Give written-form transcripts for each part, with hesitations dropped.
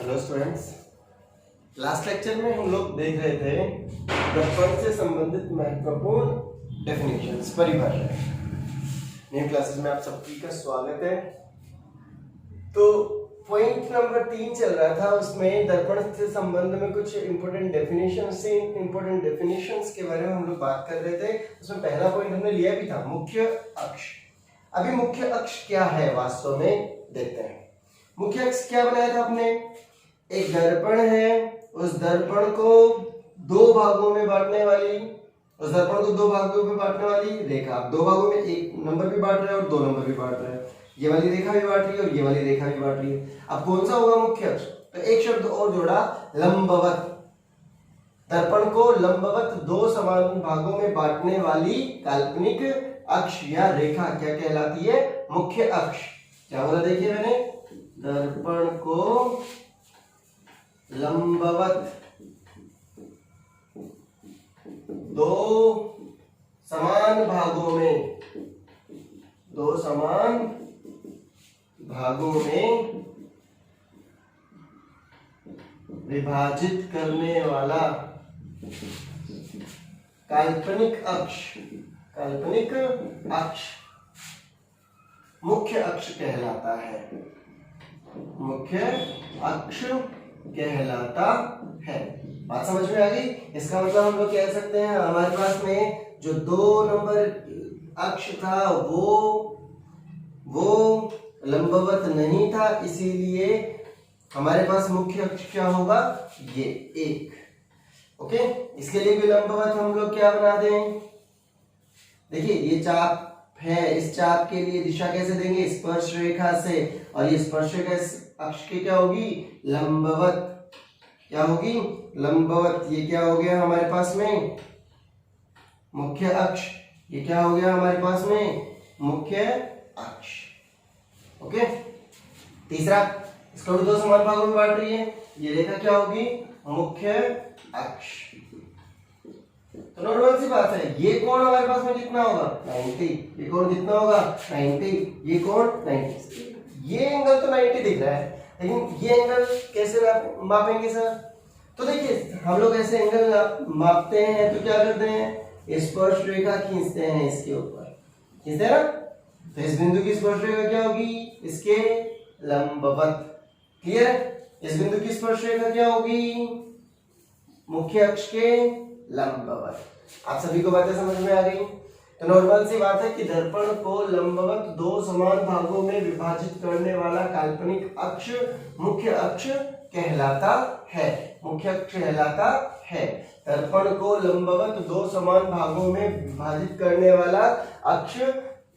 Hello students, last lecture में हम लोग देख रहे थे दर्पण से संबंधित महत्वपूर्ण डेफिनेशंस, परिभाषाएं। न्यू क्लासेस में आप सबकी का स्वागत है। तो पॉइंट नंबर 3 चल रहा था, उसमें दर्पण से संबंध में कुछ इंपॉर्टेंट डेफिनेशंस से इंपॉर्टेंट डेफिनेशंस के बारे में हम लोग बात कर रहे थे। उसमें पहला पॉइंट हमने लिया भी था, मुख्य अक्ष। अभी मुख्य अक्ष क्या है वास्तव में देखते हैं। मुख्य अक्ष क्या बनाया था आपने? एक दर्पण है, उस दर्पण को दो भागों में बांटने वाली, रेखा। आप दो भागों में एक नंबर भी बांट रहे हैं और दो नंबर भी बांट रहे हैं। ये वाली रेखा भी बांट रही है और ये वाली रेखा भी बांट रही है। अब कौन सा होगा मुख्य अक्ष? तो एक शब्द और जोड़ा, लंबवत। दर्पण को लंबवत दो समान भागों में बांटने वाली काल्पनिक अक्ष या रेखा क्या कहलाती है? मुख्य अक्ष। क्या बोला देखिए मैंने, दर्पण को लंबवत दो समान भागों में विभाजित करने वाला काल्पनिक अक्ष मुख्य अक्ष कहलाता है। मुख्य अक्ष कहलाता है। बात समझ में आ गई? इसका मतलब हम लोग कह सकते हैं हमारे पास में जो दो नंबर अक्ष था वो लंबवत नहीं था, इसीलिए हमारे पास मुख्य अक्ष क्या होगा? ये एक। ओके, इसके लिए भी लंबवत हम लोग क्या बना दें? देखिए ये चाप है, इस चाप के लिए दिशा कैसे देंगे? स्पर्श रेखा से, और ये स्पर्श रेखा इस अक्ष की क्या होगी? लंबवत। क्या होगी? लंबवत। ये क्या हो गया हमारे पास में? मुख्य अक्ष। ये क्या हो गया हमारे पास में? मुख्य अक्ष। ओके, तीसरा, इसको भी दो समान भागों में बांट रही है, ये रेखा क्या होगी? मुख्य अक्ष। तो नॉर्मल सी बात है, ये कोण हमारे पास में कितना होगा? 90। ये कोण कितना होगा? 90। ये कोण 90। ये एंगल तो 90 दिख रहा है, लेकिन ये एंगल कैसे मापेंगे सर? तो देखिए हम लोग ऐसे एंगल मापते हैं तो क्या करते हैं? स्पर्श रेखा खींचते हैं, इसके ऊपर खींचते हैं ना। तो इस बिंदु की स्पर्श रेखा क्या होगी? इसके लंबवत। क्लियर है? इस बिंदु की स्पर्श रेखा क्या होगी? मुख्य अक्ष के लंबवत। आप सभी को बातें समझ में आ गई? तो नॉर्मल सी बात है कि दर्पण को लंबवत दो समान भागों में विभाजित करने वाला काल्पनिक अक्ष मुख्य अक्ष कहलाता है। मुख्य अक्ष कहलाता है। दर्पण को लंबवत दो समान भागों में विभाजित करने वाला अक्ष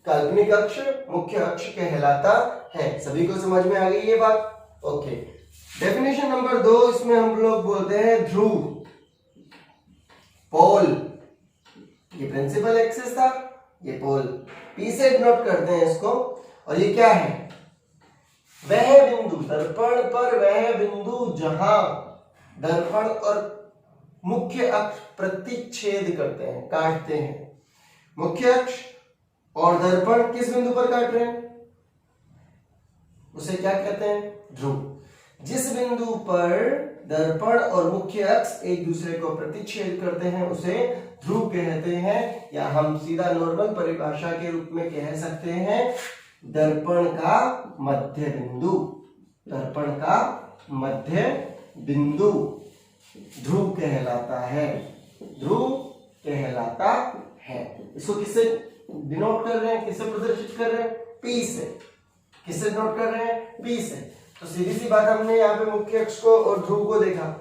काल्पनिक अक्ष मुख्य अक्ष कहलाता है। सभी को समझ में आ गई ये बात? ओके, डेफिनेशन नंबर 2, इसमें हम लोग बोलते हैं ध्रुव, पोल। ये प्रिंसिपल एक्सिस था, ये पोल। पी से नोट करते हैं इसको। और ये क्या है? वह बिंदु, दर्पण पर वह बिंदु जहां दर्पण और मुख्य अक्ष प्रतिच्छेद करते हैं, काटते हैं। मुख्य अक्ष और दर्पण किस बिंदु पर काट रहे हैं? उसे क्या कहते हैं? ध्रुव। जिस बिंदु पर दर्पण और मुख्य अक्ष एक दूसरे को प्रतिच्छेद करते हैं उसे ध्रुव कहते हैं, या हम सीधा नॉर्मल परिभाषा के रूप में कह सकते हैं दर्पण का मध्य बिंदु। दर्पण का मध्य बिंदु ध्रुव कहलाता है। ध्रुव कहलाता है। इसको किससे डिनोट कर रहे हैं? किससे प्रदर्शित कर रहे हैं? पी से। किससे नोट कर रहे हैं? पी से। तो सीधी सी बात, हमने यहाँ पे मुख्य अक्ष को और ध्रुव को देखा।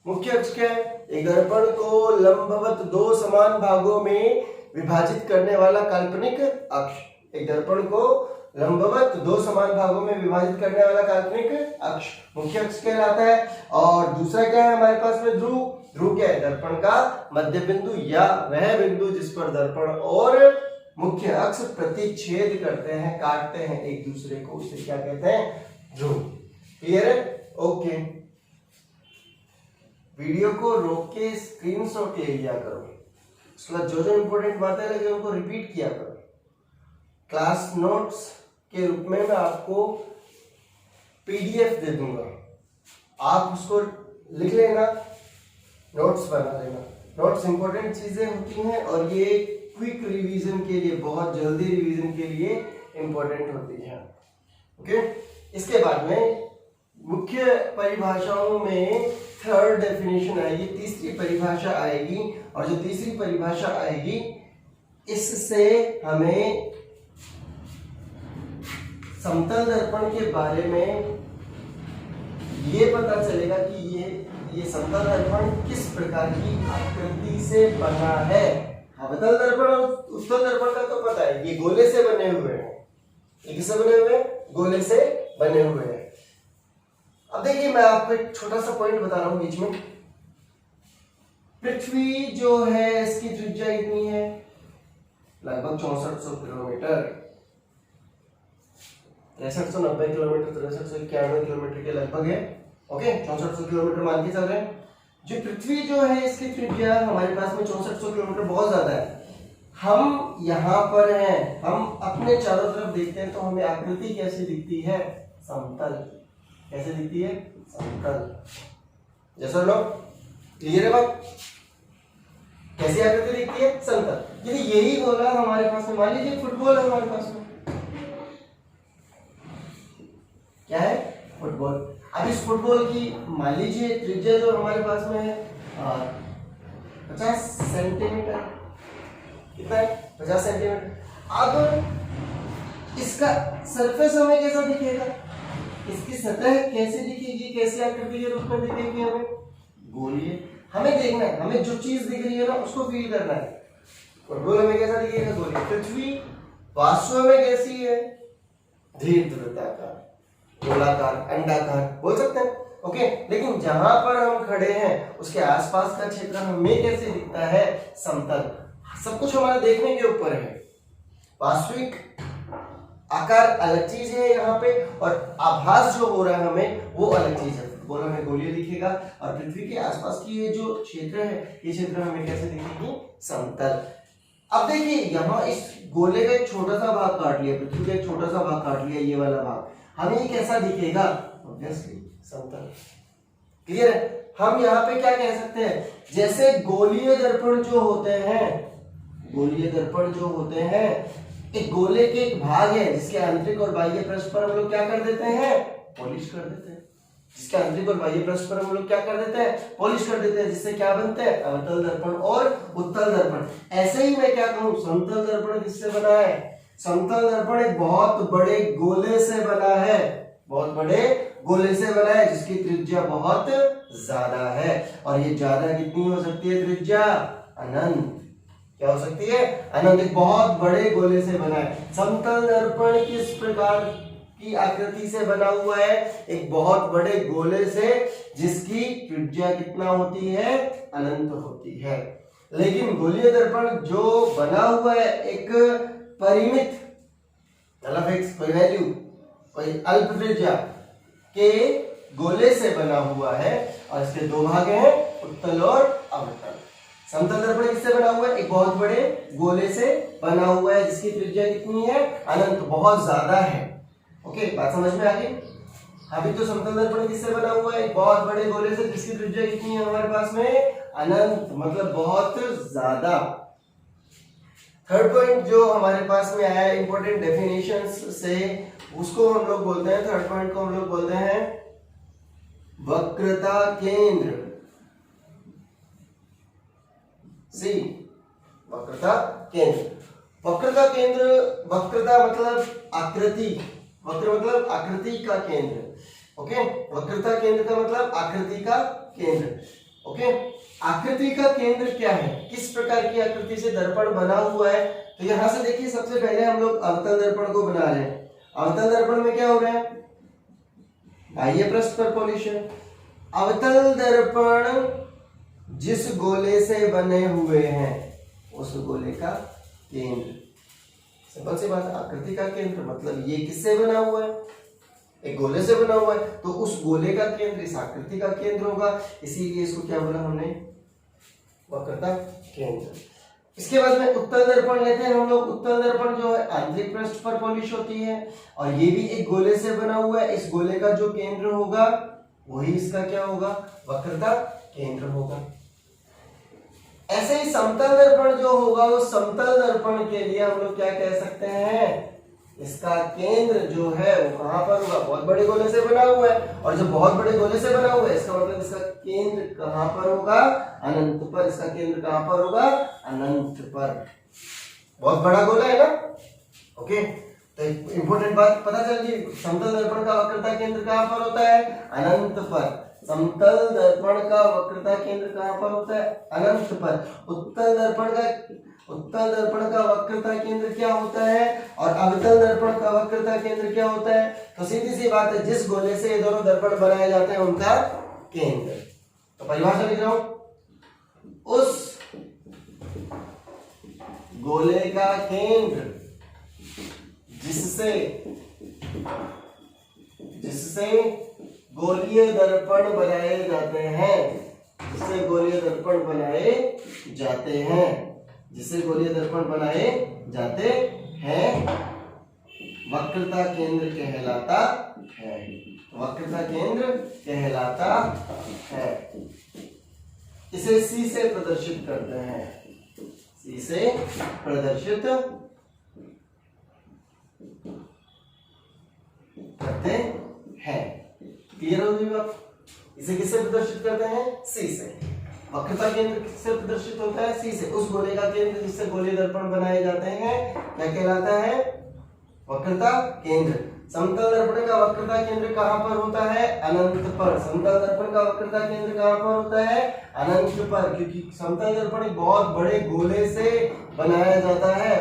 मुख्य अक्ष क्या है? एक दर्पण को लंबवत दो समान भागों में विभाजित करने वाला काल्पनिक अक्ष। एक दर्पण को लंबवत दो समान भागों में विभाजित करने वाला काल्पनिक अक्ष मुख्य अक्ष कहलाता है। और दूसरा क्या है हमारे पास में? ध्रुव। ध्रुव क्या है? दर्पण का मध्य बिंदु, या वह बिंदु जिस पर दर्पण और मुख्य अक्ष प्रतिच्छेद करते हैं, काटते हैं एक दूसरे को, उसे क्या कहते हैं? ध्रुव। क्लियर है? ओके, वीडियो को रोक के स्क्रीनशॉट ले लिया करो। उसके बाद जो इंपॉर्टेंट बातें लगे उनको रिपीट किया करो। क्लास नोट्स के रूप में मैं आपको पीडीएफ दे दूंगा, आप उसको लिख लेना, नोट्स बना लेना। नोट्स इंपॉर्टेंट चीजें होती हैं और ये क्विक रिवीजन के लिए, बहुत जल्दी रिवीजन के लिए इंपॉर्टेंट होती है। ओके, इसके बाद में मुख्य परिभाषाओं में थर्ड डेफिनेशन आएगी, तीसरी परिभाषा आएगी। और जो तीसरी परिभाषा आएगी इससे हमें समतल दर्पण के बारे में ये पता चलेगा कि ये समतल दर्पण किस प्रकार की आकृति से बना है। अवतल दर्पण और उत्तल दर्पण का तो पता है, ये गोले से बने हुए हैं। ये किससे बने हुए हैं? गोले से बने हुए हैं। अब देखिए, मैं आपको एक छोटा सा पॉइंट बता रहा हूं बीच में। पृथ्वी जो है इसकी त्रिज्या कितनी है? लगभग 6400 किलोमीटर, 6390 किलोमीटर, 6391 किलोमीटर के लगभग है। ओके, 6400 किलोमीटर मान के चल रहे हैं। जो पृथ्वी जो है इसकी त्रिज्या हमारे पास में 6400 किलोमीटर, बहुत ज्यादा है। हम यहाँ पर हैं, हम अपने चारों तरफ देखते हैं तो हमें आकृति कैसी दिखती है? समतल। कैसे दिखती है? समतल। जैसा लोग क्लियर है बात? कैसी आकृति दिखती है? समतल। यदि यही गोला हमारे पास में, मान लीजिए फुटबॉल है हमारे पास में, क्या है? फुटबॉल। अब इस फुटबॉल की मान लीजिए त्रिज्या जो हमारे पास में है 50 सेंटीमीटर। कितना है? 50 सेंटीमीटर। अब इसका सरफेस हमें कैसा दिखेगा? इसकी सतह कैसे दिखेगी? कैसे आकृति के रूप में दिखेगी? हमें गोलीय हमें देखना है, हमें जो चीज दिख रही है ना उसको फील करना है। फुटबॉल हमें कैसा दिखेगा? गोलीय। पृथ्वी वास्तव में कैसी है? दीर्घवृत्ताकार, गोलाकार, अंडाकार बोल सकते हैं। ओके, लेकिन जहां पर हम खड़े हैं उसके आसपास का क्षेत्र हमें कैसे दिखता है? समतल। सब कुछ हमारे देखने के ऊपर है। वास्तविक आकार अलग चीज है यहाँ पे, और आभास जो हो रहा है हमें वो अलग चीज है। फुटबॉल हमें गोलीय दिखेगा और पृथ्वी के आसपास की ये जो क्षेत्र है, ये क्षेत्र हमें कैसे दिखेगी? समतल। अब देखिए, यहाँ इस गोले का एक छोटा सा भाग काट लिया, पृथ्वी का एक छोटा सा भाग काट लिया, ये वाला भाग, हमें ये कैसा दिखेगा? ऑब्वियसली समतल। क्लियर है? हम यहाँ पे क्या कह सकते हैं? जैसे गोलीय दर्पण जो होते हैं, गोलीय दर्पण जो होते हैं, एक गोले के एक भाग है जिसके आंतरिक और बाह्य पृष्ठ पर हम लोग क्या कर देते हैं? पॉलिश कर देते हैं। जिसके आंतरिक और बाह्य पृष्ठ पर हम लोग क्या कर देते हैं? पॉलिश कर देते हैं, जिससे क्या बनते हैं? अवतल दर्पण और उत्तल दर्पण। ऐसे ही मैं क्या कहूं, समतल दर्पण किससे बना है? समतल दर्पण एक बहुत बड़े गोले से बना है, बहुत बड़े गोले से बना है जिसकी त्रिज्या बहुत ज्यादा है। और ये ज्यादा कितनी हो सकती है त्रिज्या? अनंत। क्या हो सकती है? अनंत। एक बहुत बड़े गोले से बना है। समतल दर्पण किस प्रकार की आकृति से बना हुआ है? एक बहुत बड़े गोले से जिसकी त्रिज्या कितना होती है? अनंत होती है। लेकिन गोलीय दर्पण जो बना हुआ है एक परिमित, मतलब फिक्स, कोई वैल्यू, कोई अल्प त्रिज्या के गोले से बना हुआ है और इसके दो भाग हैं, उत्तल और अवतल। समतल दर्पण किससे बना हुआ है? एक बहुत बड़े गोले से बना हुआ है जिसकी त्रिज्या कितनी है? अनंत, बहुत ज्यादा है। ओके, बात समझ में आ गई? अभी तो समतल दर्पण किससे बना हुआ है? एक बहुत बड़े गोले से जिसकी त्रिज्या कितनी है हमारे पास में? अनंत, मतलब बहुत ज्यादा। थर्ड पॉइंट जो हमारे पास में आया है इंपॉर्टेंट डेफिनेशंस से, उसको हम लोग बोलते हैं, थर्ड पॉइंट को हम लोग बोलते हैं वक्रता केंद्र। सी, वक्रता केंद्र। वक्रता केंद्र, वक्रता मतलब आकृति, वक्र मतलब आकृति का केंद्र। ओके, वक्रता केंद्र का मतलब आकृति का केंद्र। ओके, आकृति का केंद्र क्या है? किस प्रकार की आकृति से दर्पण बना हुआ है? तो यहां से देखिए, सबसे पहले हम लोग अवतल दर्पण को बना रहे हैं। अवतल दर्पण में क्या हो रहा है? बाह्य पृष्ठ पर पॉलिश है। अवतल दर्पण जिस गोले से बने हुए हैं उस गोले का केंद्र। सिंपल सी बात है, आकृति का केंद्र मतलब ये किससे बना हुआ है? एक गोले से बना हुआ है, तो उस गोले का केंद्र इस आकृति का केंद्र होगा, इसीलिए इसको क्या बोला हमने? वक्रता केंद्र। इसके बाद में उत्तल दर्पण लेते हैं हम लोग। उत्तल दर्पण जो है आंतरिक पृष्ठ पर पॉलिश होती है और ये भी एक गोले से बना हुआ है। इस गोले का जो केंद्र होगा वही इसका क्या होगा, वक्रता केंद्र होगा। ऐसे ही समतल दर्पण जो होगा, वो समतल दर्पण के लिए हम लोग क्या कह सकते हैं, इसका केंद्र जो है वो कहां पर होगा, बहुत बड़े गोले से बना हुआ है, और जो बहुत बड़े गोले से बना हुआ है इसका मतलब इसका केंद्र कहां पर होगा, अनंत पर। इसका केंद्र कहां पर होगा, अनंत पर। बहुत बड़ा गोला है ना, ओके। तो इंपॉर्टेंट बात पता चल गई, समतल दर्पण का वक्रता केंद्र कहां पर होता है, अनंत पर। समतल दर्पण का वक्रता केंद्र कहां पर होता है, अनंत पर। उत्तल दर्पण का वक्रता केंद्र क्या होता है, और अवतल दर्पण का वक्रता केंद्र क्या होता है। तो सीधी सी बात है, जिस गोले से ये दोनों दर्पण बनाए जाते हैं उनका केंद्र। तो परिभाषा लिख रहा हूं, उस गोले का केंद्र जिससे गोलीय दर्पण बनाए जाते हैं, जिससे गोलीय दर्पण बनाए जाते हैं, जिसे गोलीय दर्पण बनाए जाते हैं, वक्रता केंद्र कहलाता है। वक्रता केंद्र कहलाता है। इसे C से प्रदर्शित करते हैं, C से प्रदर्शित करते हैं। क्लियर हो गई बात। इसे किससे प्रदर्शित करते हैं, C से। वक्रता केंद्र किससे प्रदर्शित होता है, C से। उस गोले का केंद्र जिससे गोलीय दर्पण बनाए जाते हैं क्या कहलाता है, वक्रता केंद्र। समतल दर्पण का वक्रता केंद्र कहां पर होता है, अनंत पर। समतल दर्पण का वक्रता केंद्र कहां पर होता है, अनंत पर, क्योंकि समतल दर्पण एक बहुत बड़े गोले से बनाया जाता है।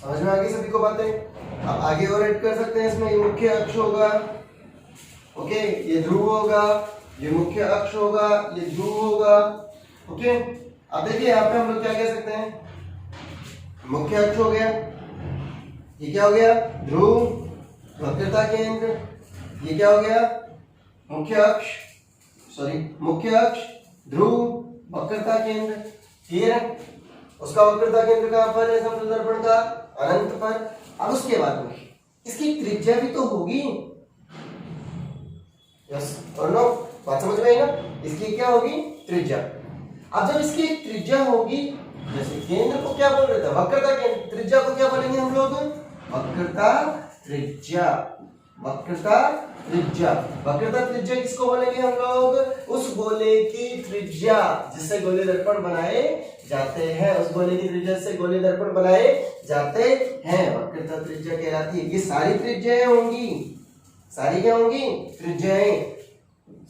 समझ में आ गई सभी को बातें। अब आगे और ऐड कर सकते हैं इसमें, ये मुख्य अक्ष होगा, ओके, ये ध्रुव होगा, ये मुख्य अक्ष होगा, ये ध्रुव होगा, ओके। अब देखिए यहाँ पे हम लोग क्या कह सकते हैं, मुख्य अक्ष हो गया, ये क्या हो गया, ध्रुव, वक्रता केंद्र, ये क्या हो गया, मुख्य अक्ष, मुख्य अक्ष, ध्रुव, वक्रता केंद्र। क्लियर है। उसका वक्रता केंद्र कहां पर है, समतल दर्पण का, अनंत पर। अब उसके बाद में इसकी त्रिज्या भी तो होगी, यस और नो, बात समझ में आई ना। इसकी क्या होगी, त्रिज्या। अब जब इसकी एक त्रिज्या होगी, जैसे केंद्र को क्या बोल रहे थे, वक्रता केंद्र, त्रिज्या को क्या बोलेंगे हम लोग, वक्रता त्रिज्या। वक्रता त्रिज्या, वक्रता त्रिज्या किसको बोलेंगे हम लोग, उस गोले की त्रिज्या जिससे गोलीय दर्पण बनाए जाते हैं, उस गोले की त्रिज्या से गोलीय दर्पण बनाए जाते हैं, वक्रता त्रिज्या कहलाती है। ये सारी त्रिज्याएं होंगी, सारी क्या होंगी, त्रिज्याएं,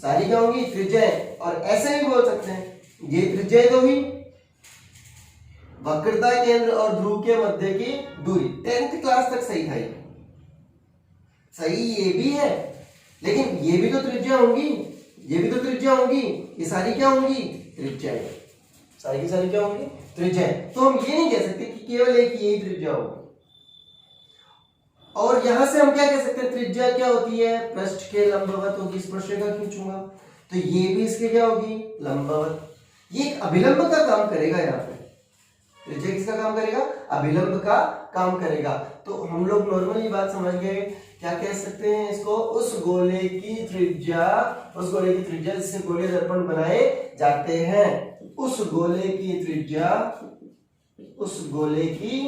सारी क्या होंगी, त्रिज्याएं। और ऐसे भी बोल सकते हैं, ये त्रिज्याएं तो हुई, वक्रता केंद्र और ध्रुव के मध्य की दूरी। 10th क्लास तक सही था ये, सही ये भी है, लेकिन ये भी तो त्रिज्या होंगी, ये भी तो त्रिज्या होंगी, ये सारी क्या होंगी, त्रिज्याएं, सारी की सारी क्या होंगी, त्रिज्याएं। तो हम ये नहीं कह सकते कि केवल एक यही त्रिज्या होगी। और यहां से हम क्या कह सकते हैं, त्रिज्या क्या होती है, पृष्ठ के लंबवत होगी, स्पर्शरेखा खींचूंगा तो ये भी इसके क्या होगी, लंबवत। ये एक अभिलंब का काम करेगा, यहाँ पे त्रिज्या किसका काम करेगा, अभिलंब का काम करेगा। तो हम लोग नॉर्मली बात समझ गए, क्या कह सकते हैं इसको, उस गोले की त्रिज्या, उस गोले की त्रिज्या जिससे गोलीय दर्पण बनाए जाते हैं, उस गोले की त्रिज्या, उस गोले की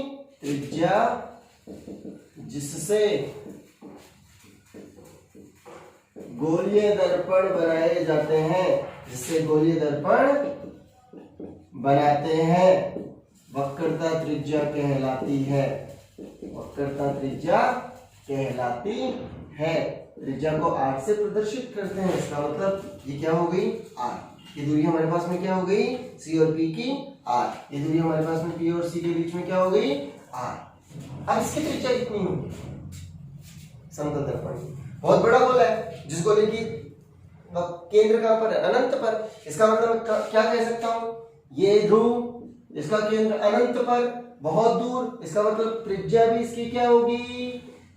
त्रिज्या जिससे गोलीय दर्पण बनाए जाते हैं, जिससे गोलीय दर्पण बनाते हैं, वक्रता त्रिज्या कहलाती है, वक्रता त्रिज्या कहलाती है। त्रिज्या को r से प्रदर्शित करते हैं, इसका मतलब ये क्या हो गई, r। ये दूरी हमारे पास में क्या हो गई, c और p की r। ये दूरी हमारे पास में p और c के बीच में क्या हो गई, r। अब इसकी त्रिज्या कितनी होगी, समतल दर्पण बहुत बड़ा गोला है, जिस गोले की केंद्र कहां पर है, अनंत पर। इसका मतलब क्या कह सकता हूं, ये ध्रुव, इसका केंद्र अनंत पर, बहुत दूर। इसका मतलब त्रिज्या भी इसकी क्या होगी,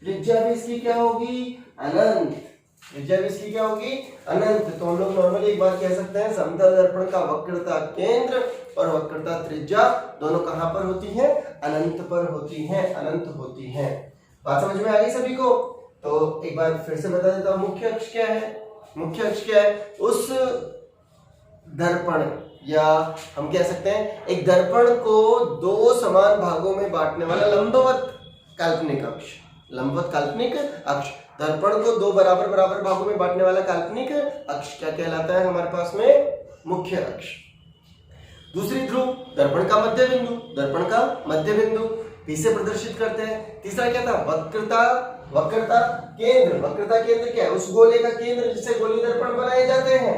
त्रिज्या भी इसकी क्या होगी, अनंत। त्रिज्या भी इसकी क्या होगी, अनंत। तो हम लोग नॉर्मली एक बात कह सकते हैं, समतल दर्पण का वक्रता केंद्र और वक्रता त्रिज्या दोनों कहां पर होती हैं, अनंत पर होती हैं, अनंत होती हैं। बात समझ में आ गई सभी को। तो एक बार फिर से बता देता हूं, मुख्य अक्ष क्या है, मुख्य अक्ष क्या है? उस दर्पण, या हम कह सकते हैं एक दर्पण को दो समान भागों में बांटने वाला लंबवत काल्पनिक अक्ष। लंबवत काल्पनिक अक्ष, दर्पण को दो बराबर बराबर भागों में बांटने वाला काल्पनिक अक्ष क्या कहलाता है हमारे पास में? मुख्य अक्ष। दूसरी ध्रुव, दर्पण का मध्य बिंदु, दर्पण का मध्य बिंदु पी से प्रदर्शित करते हैं। तीसरा क्या था? वक्रता, वक्रता केंद्र। वक्रता केंद्र क्या है? उस गोले का केंद्र जिससे गोली दर्पण बनाए जाते हैं,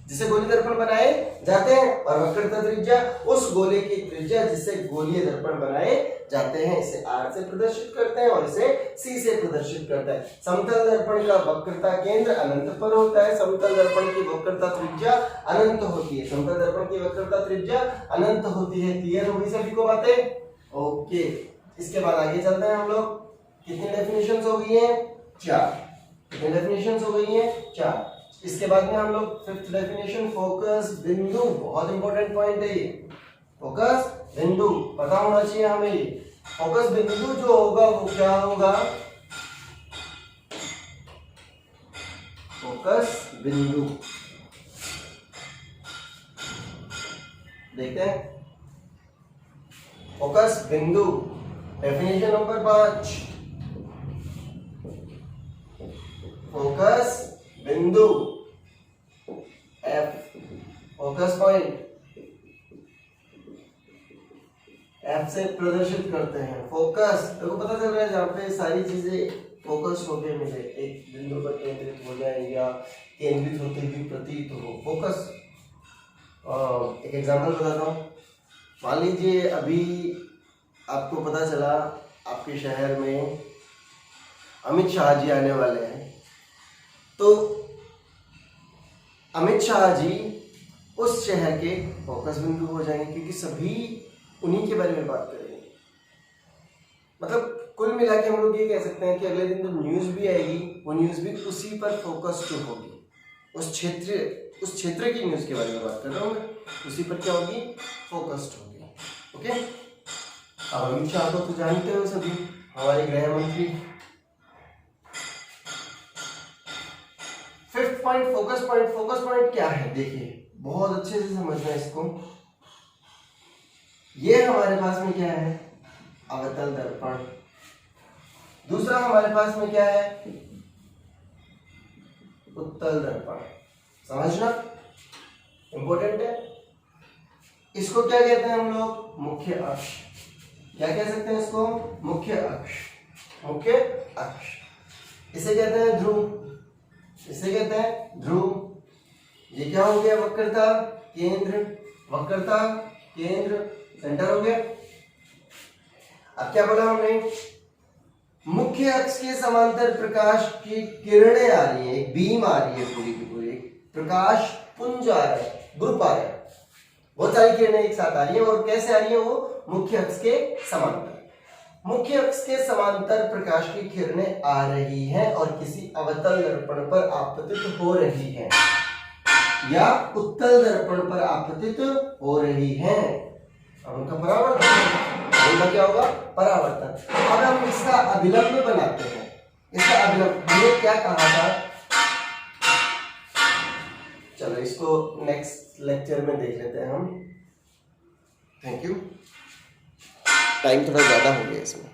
जिसे गोली दर्पण बनाए जाते हैं। और वक्रता त्रिज्या, उस गोले की त्रिज्या जिससे गोलीय दर्पण बनाए जाते हैं। इसे R से प्रदर्शित करते हैं और इसे C से प्रदर्शित करते हैं। समतल दर्पण का वक्रता केंद्र अनंत पर होता है, समतल दर्पण की वक्रता त्रिज्या अनंत होती है, समतल दर्पण की वक्रता त्रिज्या अनंत होती है। क्लियर होगी सभी को बातें? ओके, इसके बाद आगे चलते हैं हम लोग। कितनी डेफिनेशंस हो गई हैं? 4। कितनी डेफिनेशंस हो गई हैं? 4। इसके बाद में हम लोग फिफ्थ डेफिनेशन, फोकस बिंदु। बहुत इंपॉर्टेंट पॉइंट है ये, फोकस बिंदु पता होना चाहिए हमें। ये फोकस बिंदु जो होगा वो क्या होगा? फोकस बिंदु देखते हैं। फोकस बिंदु डेफिनेशन नंबर 5, फोकस बिंदु F, फोकस पॉइंट F से प्रदर्शित करते हैं। फोकस देखो पता चल रहा है जहाँ पे सारी चीजें फोकस होके मिले, एक बिंदु पर केंद्रित हो जाए या केंद्रित होते हुए प्रतीत हो। फोकस, एक एग्जांपल बताता हूँ। मान लीजिए अभी आपको पता चला आपके शहर में अमित शाह जी आने वाले हैं, तो अमित शाह जी उस शहर के फोकस बिंदु हो जाएंगे, क्योंकि सभी उन्हीं के बारे में बात करेंगे। मतलब कुल मिला के हम लोग ये कह सकते हैं कि अगले दिन जो न्यूज़ भी आएगी वो न्यूज़ भी उसी पर फोकस जो होगी, उस क्षेत्र की न्यूज़ के बारे में बात कर रहा हूँ मैं, उसी पर क्या होगी? फोकस्ड होगी। ओके, अब अमित शाह को तो जानते हो सभी, हमारे गृह मंत्री। Fifth point, focus point. Focus point क्या है? देखिए बहुत अच्छे से समझना इसको। ये हमारे पास में क्या है? अवतल दर्पण। दूसरा हमारे पास में क्या है? उत्तल दर्पण। समझना इंपॉर्टेंट है। इसको क्या कहते हैं हम लोग? मुख्य अक्ष। क्या कह सकते हैं इसको? मुख्य अक्ष। मुख्य अक्ष। इसे कहते हैं ध्रुव, इसे कहते हैं ध्रुव। ये क्या हो गया? वक्रता केंद्र, वक्रता केंद्र सेंटर हो गया। अब क्या बोला हमने? मुख्य अक्ष के समांतर प्रकाश की किरणें आ रही है, एक बीम आ रही है, पूरी की पूरी प्रकाश पुंज आ रहा है, ग्रुप आ रहा है, बहुत सारी किरणें एक साथ आ रही है। और कैसे आ रही है वो? मुख्य अक्ष के समांतर। मुख्य अक्ष के समांतर प्रकाश की किरणें आ रही हैं और किसी अवतल दर्पण पर आपतित हो रही हैं या उत्तल दर्पण पर आपतित हो रही हैं। अब उनका परावर्तन, उनका क्या होगा? परावर्तन। अब हम इसका अभिलंब बनाते हैं। इसका अभिलंब हमने क्या कहा था? चलो इसको नेक्स्ट लेक्चर में देख लेते हैं हम। Thank you. टाइम थोड़ा ज्यादा हो गया इसमें।